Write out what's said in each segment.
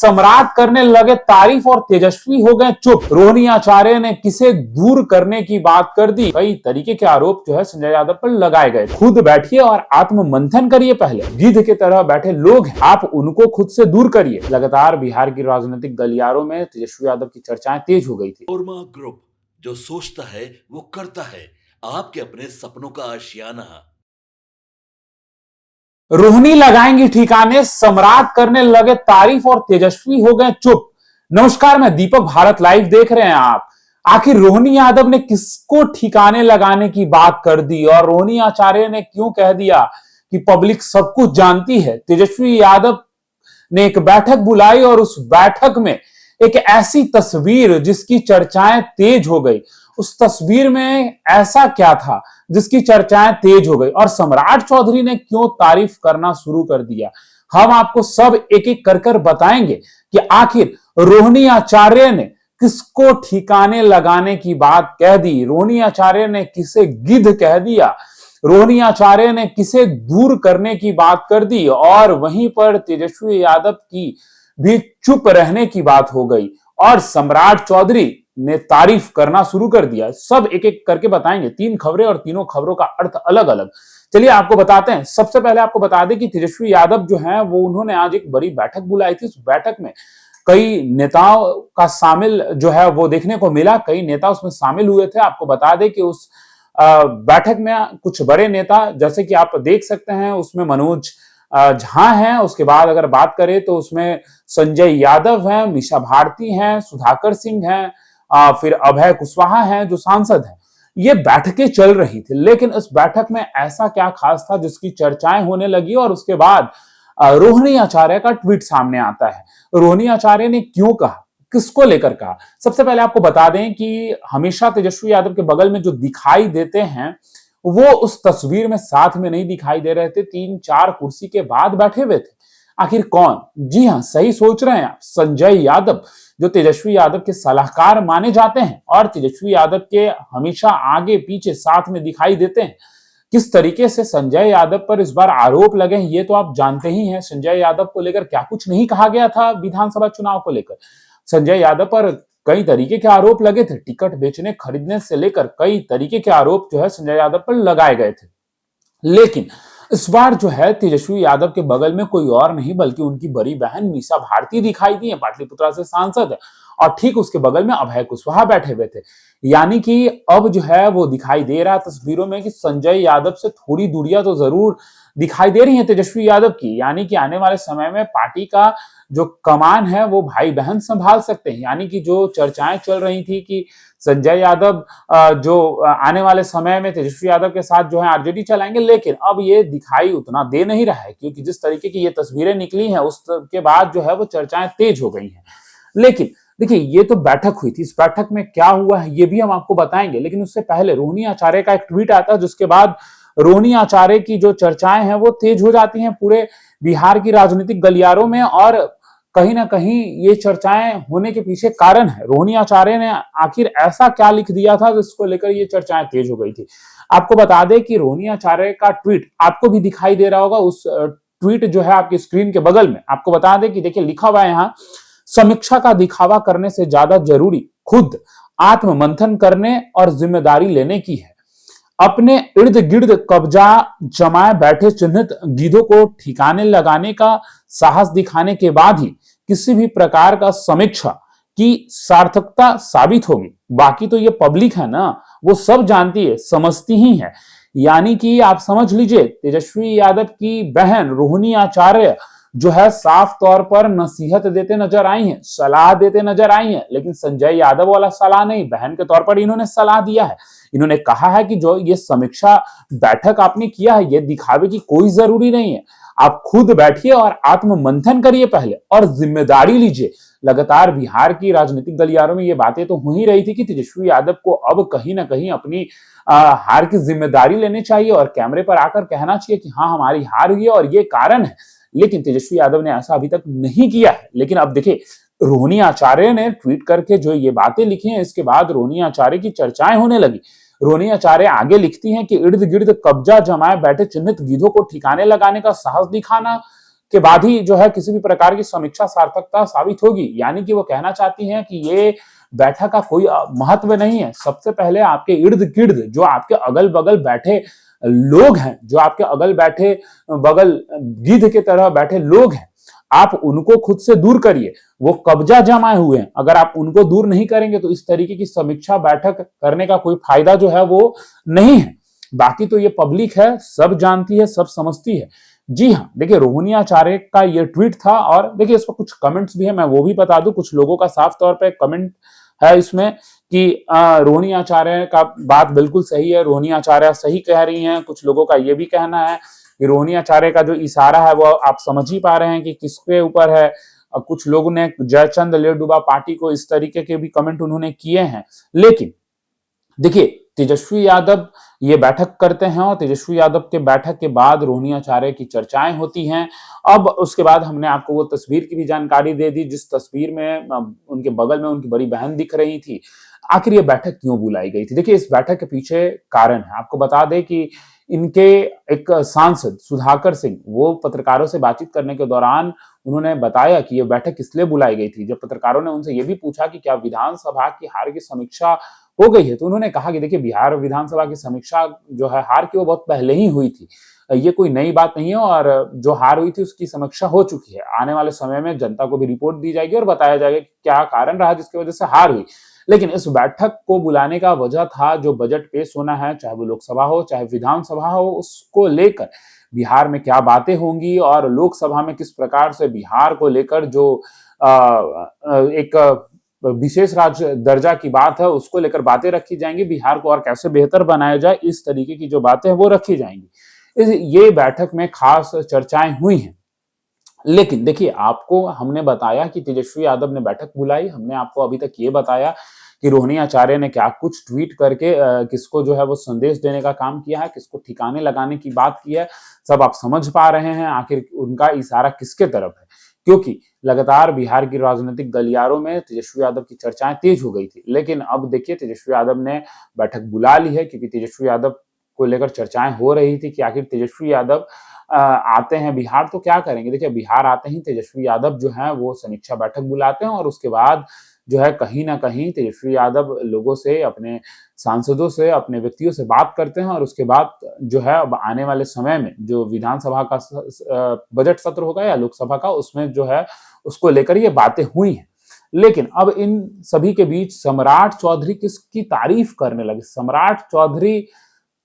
सम्राट करने लगे तारीफ और तेजस्वी हो गए चुप। रोहिणी आचार्य ने किसे दूर करने की बात कर दी। कई तरीके के आरोप जो है संजय यादव पर लगाए गए। खुद बैठिए और आत्म मंथन करिए। पहले गिद्ध की तरह बैठे लोग हैं, आप उनको खुद से दूर करिए। लगातार बिहार की राजनीतिक गलियारों में तेजस्वी यादव की चर्चाएं तेज हो गई थी। ओरमा ग्रुप, जो सोचता है वो करता है, आपके अपने सपनों का आशियाना। रोहिणी लगाएंगी ठिकाने, सम्राट करने लगे तारीफ और तेजस्वी हो गए चुप। नमस्कार, मैं दीपक, भारत लाइव देख रहे हैं आप। आखिर रोहिणी यादव ने किसको ठिकाने लगाने की बात कर दी और रोहिणी आचार्य ने क्यों कह दिया कि पब्लिक सब कुछ जानती है। तेजस्वी यादव ने एक बैठक बुलाई और उस बैठक में एक ऐसी तस्वीर जिसकी चर्चाएं तेज हो गई। उस तस्वीर में ऐसा क्या था जिसकी चर्चाएं तेज हो गई और सम्राट चौधरी ने क्यों तारीफ करना शुरू कर दिया। हम आपको सब एक एक कर कर बताएंगे कि आखिर रोहिणी आचार्य ने किसको ठिकाने लगाने की बात कह दी, रोहिणी आचार्य ने किसे गिद्ध कह दिया, रोहिणी आचार्य ने किसे दूर करने की बात कर दी और वहीं पर तेजस्वी यादव की भी चुप रहने की बात हो गई और सम्राट चौधरी ने तारीफ करना शुरू कर दिया। सब एक एक करके बताएंगे। 3 खबरें और तीनों खबरों का अर्थ अलग अलग। चलिए आपको बताते हैं। सबसे पहले आपको बता दें कि तेजस्वी यादव जो है वो उन्होंने आज एक बड़ी बैठक बुलाई थी। उस बैठक में कई नेताओं का शामिल जो है वो देखने को मिला। कई नेता उसमें शामिल हुए थे। आपको बता दें कि उस बैठक में कुछ बड़े नेता, जैसे कि आप देख सकते हैं, उसमें मनोज झा हैं। उसके बाद अगर बात करें तो उसमें संजय यादव हैं, मीसा भारती हैं, सुधाकर सिंह हैं, फिर अभय कुशवाहा हैं जो सांसद हैं। ये बैठकें चल रही थी, लेकिन इस बैठक में ऐसा क्या खास था जिसकी चर्चाएं होने लगी और उसके बाद रोहिणी आचार्य का ट्वीट सामने आता है। रोहिणी आचार्य ने क्यों कहा, किसको लेकर कहा। सबसे पहले आपको बता दें कि हमेशा तेजस्वी यादव के बगल में जो दिखाई देते हैं वो उस तस्वीर में साथ में नहीं दिखाई दे रहे थे। 3-4 कुर्सी के बाद बैठे हुए थे। आखिर कौन? जी हां, सही सोच रहे हैं आप, संजय यादव, जो तेजस्वी यादव के सलाहकार माने जाते हैं और तेजस्वी यादव के हमेशा आगे पीछे साथ में दिखाई देते हैं। किस तरीके से संजय यादव पर इस बार आरोप लगे हैं ये तो आप जानते ही हैं। संजय यादव को लेकर क्या कुछ नहीं कहा गया था विधानसभा चुनाव को लेकर। संजय यादव पर कई तरीके के आरोप लगे थे। टिकट बेचने खरीदने से लेकर कई तरीके के आरोप जो है संजय यादव पर लगाए गए थे। लेकिन इस बार जो है तेजस्वी यादव के बगल में कोई और नहीं बल्कि उनकी बड़ी बहन मीसा भारती दिखाई दी है। पाटलिपुत्रा से सांसद है और ठीक उसके बगल में अभय कुशवाहा बैठे हुए थे। यानी कि अब जो है वो दिखाई दे रहा है तस्वीरों में कि संजय यादव से थोड़ी दूरियां तो जरूर दिखाई दे रही है तेजस्वी यादव की। यानी कि आने वाले समय में पार्टी का जो कमान है वो भाई बहन संभाल सकते हैं। यानी कि जो चर्चाएं चल रही थी कि संजय यादव जो आने वाले समय में तेजस्वी यादव के साथ जो है आरजेडी चलाएंगे, लेकिन अब ये दिखाई उतना दे नहीं रहा है क्योंकि जिस तरीके की ये तस्वीरें निकली हैं उसके बाद जो है वो चर्चाएं तेज हो गई हैं। लेकिन देखिए, ये तो बैठक हुई थी। इस बैठक में क्या हुआ है ये भी हम आपको बताएंगे, लेकिन उससे पहले रोहिणी आचार्य का एक ट्वीट आता है जिसके बाद रोहिणी आचार्य की जो चर्चाएं हैं वो तेज हो जाती हैं पूरे बिहार की राजनीतिक गलियारों में और कहीं ना कहीं ये चर्चाएं होने के पीछे कारण है। रोहिणी आचार्य ने आखिर ऐसा क्या लिख दिया था जिसको लेकर ये चर्चाएं तेज हो गई थी। आपको बता दें कि रोहिणी आचार्य का ट्वीट आपको भी दिखाई दे रहा होगा। उस ट्वीट जो है आपकी स्क्रीन के बगल में, आपको बता दें कि देखिए लिखा हुआ है यहाँ, समीक्षा का दिखावा करने से ज्यादा जरूरी खुद आत्म मंथन करने और जिम्मेदारी लेने की है। अपने इर्द गिर्द कब्जा जमाए बैठे चिन्हित गिद्धों को ठिकाने लगाने का साहस दिखाने के बाद ही किसी भी प्रकार का समीक्षा की सार्थकता साबित होगी। बाकी तो ये पब्लिक है ना, वो सब जानती है, समझती ही है। यानी कि आप समझ लीजिए तेजस्वी यादव की बहन रोहिणी आचार्य जो है साफ तौर पर नसीहत देते नजर आई हैं, सलाह देते नजर आई हैं, लेकिन संजय यादव वाला सलाह नहीं, बहन के तौर पर इन्होंने सलाह दिया है। इन्होंने कहा है कि जो ये समीक्षा बैठक आपने किया है ये दिखावे की कोई जरूरी नहीं है। आप खुद बैठिए और आत्म मंथन करिए पहले और जिम्मेदारी लीजिए। लगातार बिहार की राजनीतिक गलियारों में ये बातें तो हो ही रही थी कि तेजस्वी यादव को अब कहीं ना कहीं अपनी हार की जिम्मेदारी लेनी चाहिए और कैमरे पर आकर कहना चाहिए कि हाँ हमारी हार हुई है और ये कारण है। लेकिन तेजस्वी यादव ने ऐसा अभी तक नहीं किया है। लेकिन अब देखिए रोहिणी आचार्य ने ट्वीट करके जो ये बातें लिखी हैं, इसके बाद रोहिणी आचार्य की चर्चाएं होने लगी। रोहिणी आचार्य आगे लिखती हैं कि इर्द गिर्द कब्जा जमाए बैठे चिन्हित गिद्धों को ठिकाने लगाने का साहस दिखाना के बाद ही जो है किसी भी प्रकार की समीक्षा सार्थकता साबित होगी। यानी कि वो कहना चाहती हैं कि ये बैठक का कोई महत्व नहीं है। सबसे पहले आपके इर्द गिर्द जो आपके अगल बगल बैठे लोग हैं, जो आपके अगल बैठे बगल गिद्ध के तरह बैठे लोग हैं, आप उनको खुद से दूर करिए। वो कब्जा जमाए हुए हैं, अगर आप उनको दूर नहीं करेंगे तो इस तरीके की समीक्षा बैठक करने का कोई फायदा जो है वो नहीं है। बाकी तो ये पब्लिक है, सब जानती है, सब समझती है। जी हाँ, देखिए रोहिणी आचार्य का ये ट्वीट था और देखिए इस पर कुछ कमेंट्स भी है, मैं वो भी बता दूं। कुछ लोगों का साफ तौर पे कमेंट है इसमें कि रोहिणी आचार्य का बात बिल्कुल सही है, रोहिणी आचार्य सही कह रही हैं। कुछ लोगों का ये भी कहना है कि रोहिणी आचार्य का जो इशारा है वो आप समझ ही पा रहे हैं कि किसके ऊपर है। कुछ लोगों ने जयचंद लेडुबा पार्टी को इस तरीके के भी कमेंट उन्होंने किए हैं। लेकिन देखिए तेजस्वी यादव ये बैठक करते हैं और तेजस्वी यादव के बैठक के बाद रोहिणी आचार्य की चर्चाएं होती हैं। अब उसके बाद हमने आपको वो तस्वीर की भी जानकारी दे दी, जिस तस्वीर में उनके बगल में उनकी बड़ी बहन दिख रही थी। आखिर ये बैठक क्यों बुलाई गई थी? देखिए इस बैठक के पीछे कारण है। आपको बता दें कि इनके एक सांसद सुधाकर सिंह वो पत्रकारों से बातचीत करने के दौरान उन्होंने बताया कि ये बैठक इसलिए बुलाई गई थी। जब पत्रकारों ने उनसे ये भी पूछा कि क्या विधानसभा की हार की समीक्षा हो गई है, तो उन्होंने कहा कि देखिए बिहार विधानसभा की समीक्षा जो है हार की वो बहुत पहले ही हुई थी। ये कोई नई बात नहीं है और जो हार हुई थी उसकी समीक्षा हो चुकी है। आने वाले समय में जनता को भी रिपोर्ट दी जाएगी और बताया जाएगा कि क्या कारण रहा जिसकी वजह से हार हुई। लेकिन इस बैठक को बुलाने का वजह था जो बजट पेश होना है, चाहे वो लोकसभा हो चाहे विधानसभा हो, उसको लेकर बिहार में क्या बातें होंगी और लोकसभा में किस प्रकार से बिहार को लेकर जो एक विशेष राज्य दर्जा की बात है उसको लेकर बातें रखी जाएंगी। बिहार को और कैसे बेहतर बनाया जाए, इस तरीके की जो बातें हैं वो रखी जाएंगी। ये बैठक में खास चर्चाएं हुई हैं। लेकिन देखिए आपको हमने बताया कि तेजस्वी यादव ने बैठक बुलाई, हमने आपको अभी तक ये बताया कि रोहिणी आचार्य ने क्या कुछ ट्वीट करके किसको जो है वो संदेश देने का काम किया है, किसको ठिकाने लगाने की बात की है। सब आप समझ पा रहे हैं आखिर उनका इशारा किसके तरफ है, क्योंकि लगातार बिहार की राजनीतिक गलियारों में तेजस्वी यादव की चर्चाएं तेज हो गई थी। लेकिन अब देखिए तेजस्वी यादव ने बैठक बुला ली है, क्योंकि तेजस्वी यादव को लेकर चर्चाएं हो रही थी कि आखिर तेजस्वी यादव आते हैं बिहार तो क्या करेंगे। देखिए बिहार आते ही तेजस्वी यादव जो है वो समीक्षा बैठक बुलाते हैं और उसके बाद जो है कहीं ना कहीं तेजस्वी यादव लोगों से, अपने सांसदों से, अपने व्यक्तियों से बात करते हैं और उसके बाद जो है अब आने वाले समय में जो विधानसभा का बजट सत्र होगा या लोकसभा का, उसमें जो है उसको लेकर ये बातें हुई हैं। लेकिन अब इन सभी के बीच सम्राट चौधरी किसकी तारीफ करने लगे, सम्राट चौधरी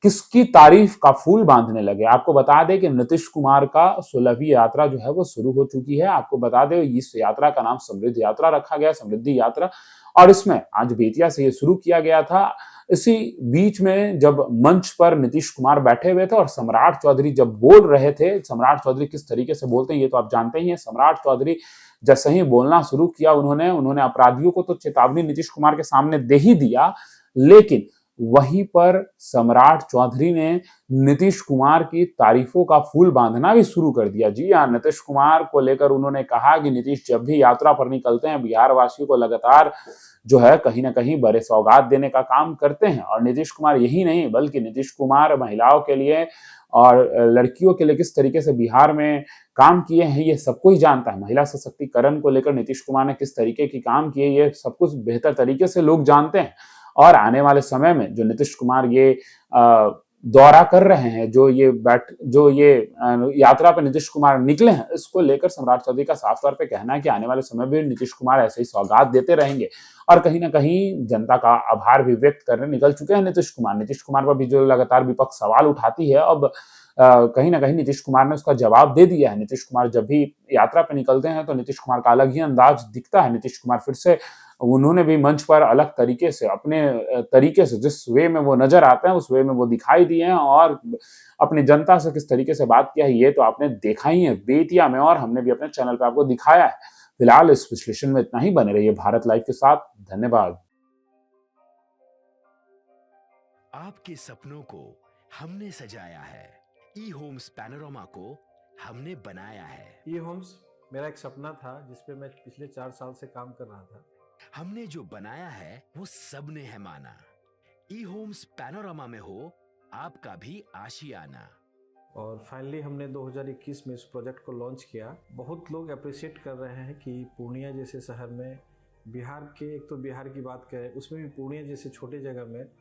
किसकी तारीफ का फूल बांधने लगे। आपको बता दें कि नीतीश कुमार का 16वीं यात्रा जो है वो शुरू हो चुकी है। आपको बता दें इस यात्रा का नाम समृद्ध यात्रा रखा गया, समृद्धि यात्रा, और इसमें आज बेतिया से ये शुरू किया गया था। इसी बीच में जब मंच पर नीतीश कुमार बैठे हुए थे और सम्राट चौधरी जब बोल रहे थे, सम्राट चौधरी किस तरीके से बोलते हैं ये तो आप जानते ही हैं। सम्राट चौधरी जैसे ही बोलना शुरू किया उन्होंने अपराधियों को तो चेतावनी नीतीश कुमार के सामने दे ही दिया, लेकिन वहीं पर सम्राट चौधरी ने नीतीश कुमार की तारीफों का फूल बांधना भी शुरू कर दिया। जी हाँ, नीतीश कुमार को लेकर उन्होंने कहा कि नीतीश जब भी यात्रा पर निकलते हैं बिहार वासियों को लगातार जो है कहीं ना कहीं बड़े सौगात देने का काम करते हैं। और नीतीश कुमार यही नहीं बल्कि नीतीश कुमार महिलाओं के लिए और लड़कियों के लिए किस तरीके से बिहार में काम किए हैं ये सबको ही जानता है। महिला सशक्तिकरण को लेकर नीतीश कुमार ने किस तरीके की काम किए ये सब कुछ बेहतर तरीके से लोग जानते हैं। और आने वाले समय में जो नीतीश कुमार ये दौरा कर रहे हैं, जो ये यात्रा पर नीतीश कुमार निकले हैं, इसको लेकर सम्राट चौधरी का साफ तौर पे कहना है कि आने वाले समय में नीतीश कुमार ऐसे ही सौगात देते रहेंगे। और कहीं ना कहीं जनता का आभार भी व्यक्त करने निकल चुके हैं नीतीश कुमार। नीतीश कुमार पर भी जो लगातार विपक्ष सवाल उठाती है, अब कहीं ना कहीं नीतीश कुमार ने उसका जवाब दे दिया है। नीतीश कुमार जब भी यात्रा पर निकलते हैं तो नीतीश कुमार का अलग ही अंदाज दिखता है। नीतीश कुमार फिर से उन्होंने भी मंच पर अलग तरीके से, अपने तरीके से, जिस वे में वो नजर आते हैं उस वे में वो दिखाई दिए हैं और अपनी जनता से किस तरीके से बात किया है ये तो आपने देखा ही है बेतिया में, और हमने भी अपने चैनल पर आपको दिखाया है। फिलहाल इस विश्लेषण में इतना ही। बने रहिए भारत लाइव के साथ। धन्यवाद। आपके सपनों को हमने सजाया है, ई होम्स पैनोरामा को हमने बनाया है। ई होम्स मेरा एक सपना था जिस पे मैं पिछले 4 साल से काम कर रहा था। हमने जो बनाया है वो सबने है माना। ई होम्स पैनोरामा में हो आपका भी आशियाना। और फाइनली हमने 2021 में इस प्रोजेक्ट को लॉन्च किया। बहुत लोग अप्रिशिएट कर रहे हैं कि पूर्णिया जैसे शहर में, बिहार के, एक तो बिहार की बात करें उसमें भी पूर्णिया जैसे छोटे जगह में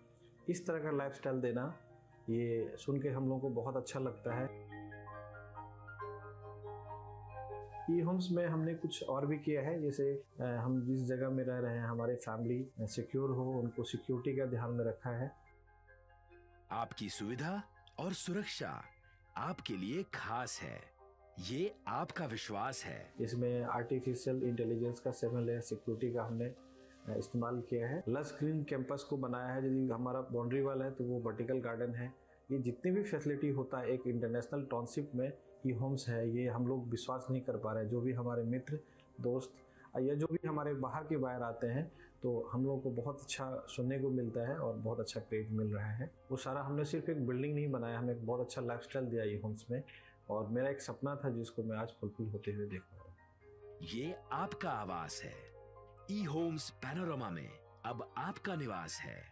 इस तरह का लाइफस्टाइल देना, ये सुन के हम लोगों को बहुत अच्छा लगता है। ई होम्स में हमने कुछ और भी किया है, जैसे हम जिस जगह में रह रहे हैं हमारे फैमिली सिक्योर हो, उनको सिक्योरिटी का ध्यान में रखा है। आपकी सुविधा और सुरक्षा आपके लिए खास है, ये आपका विश्वास है। इसमें आर्टिफिशियल इंटेलिजेंस का 7 लेयर सिक्योरिटी का हमने इस्तेमाल किया है। लस ग्रीन कैंपस को बनाया है। यदि हमारा बाउंड्री वाल है तो वो वर्टिकल गार्डन है। ये जितनी भी फैसिलिटी होता है एक इंटरनेशनल टाउनशिप में, ई होम्स है, ये हम लोग विश्वास नहीं कर पा रहे हैं। जो भी हमारे मित्र दोस्त या जो भी हमारे बाहर के बाहर आते हैं तो हम लोगों को बहुत अच्छा सुनने को मिलता है और बहुत अच्छा क्रेडिट मिल रहा है। वो सारा हमने सिर्फ एक बिल्डिंग नहीं बनाया, हमें एक बहुत अच्छा लाइफस्टाइल दिया ई होम्स में, और मेरा एक सपना था जिसको मैं आज फुलफिल होते हुए देख रहा हूँ। ये आपका आवास है। ई होम्स पैनोरामा में अब आपका निवास है।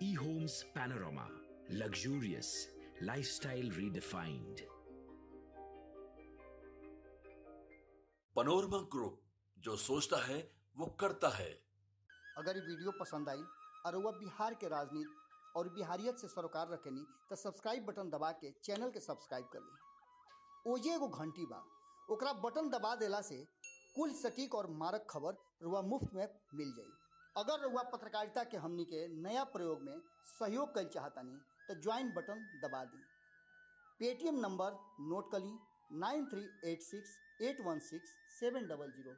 E homes Panorama, luxurious lifestyle redefined. Panorama group, जो सोचता है वो करता है। अगर ये वीडियो पसंद आई और वह बिहार के राजनीति और बिहारियत से सरोकार रखेनी तो सब्सक्राइब बटन दबा के चैनल के सब्सक्राइब कर ली। ओजे एगो घंटी बा, ओकरा बटन दबा देला से कुल सटीक और मारक खबर रुआ मुफ्त में मिल जाई। अगर रुआ पत्रकारिता के हमनी के नया प्रयोग में सहयोग कर चाहतानी तो ज्वाइन बटन दबा दी। पेटीएम नंबर नोट कर ली 9386816700।